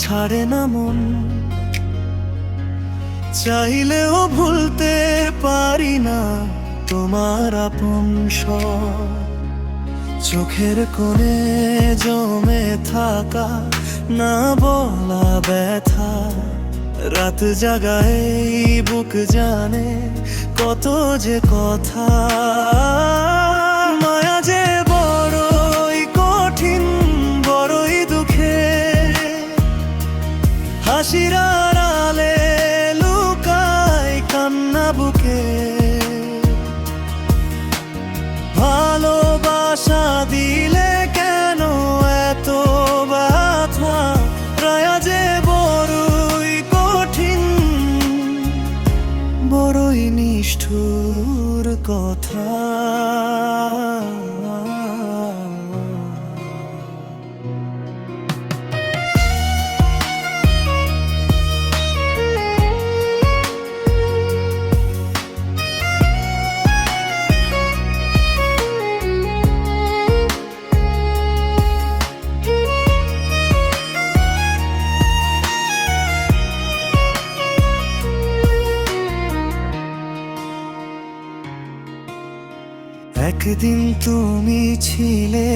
ছাড়ে না মন, চাইলেও ভুলতে পারি না তোমার আপন স্বর। চোখের কোণে জমে থাকা না বলা ব্যথা, রাত জাগায় বুক জানে কত যে কথা। মায়া যে বড়ই কঠিন, বড়ই দুঃখে, হাসির আড়ালে লুকায় কান্না বুকে। ভালোবাসা দিলে কেন এত ব্যথা, মায়া যে বড়ই কঠিন, বড়ই নিষ্ঠুর কথা। একদিন তুমি ছিলে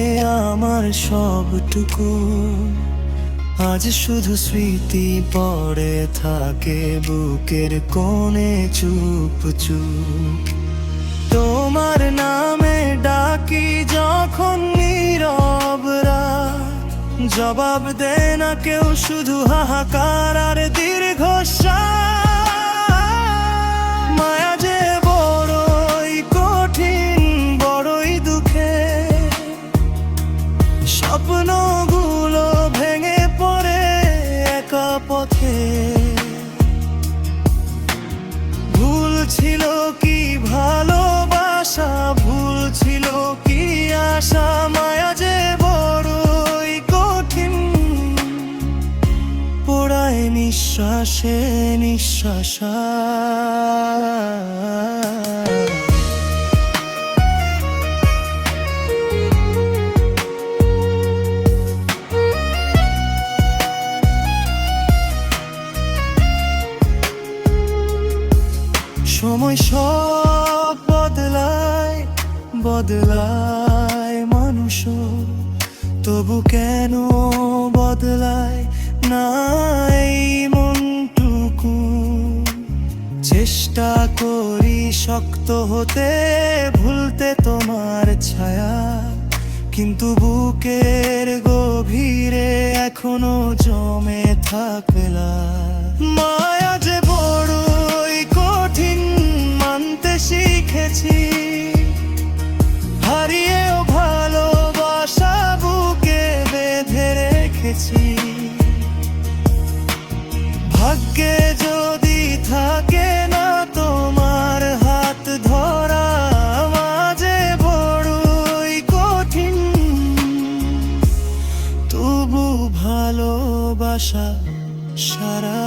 আমার সবটুকু, আজ শুধু স্মৃতি পড়ে থাকে বুকের কোণে চুপ চুপ। তোমার নামে ডাকি যখন নীরব রাত, জবাব দেয় না কেউ, শুধু হাহাকার আর দীর্ঘশ্বাস। মায়া যে বড়ই কঠিন, বড়ই দুঃখে, স্বপ্নগুলো ভেঙে পড়ে একা পথে। ভুল ছিল কি ভালোবাসা, ভুল ছিল কি আশা, মায়া যে বড়ই কঠিন, পোড়ায় নিঃশ্বাসে নিঃশ্বাসা। সময় সব বদলায়, বদলায় মানুষও, তবু কেন বদলায় না এই মনটুকু। চেষ্টা করি শক্ত হতে, ভুলতে তোমার ছায়া, কিন্তু বুকের গভীরে এখনো জমে থাকলা। মায়া যে বড়ই কঠিন, মানতে শিখেছি, হারিয়েও ভালোবাসা বুকে বেঁধে রেখেছি। ভাগ্যে যদি থাকে না তোমার হাত ধরা, মাঝে বড়ই কঠিন, তবু ভালোবাসা সারা।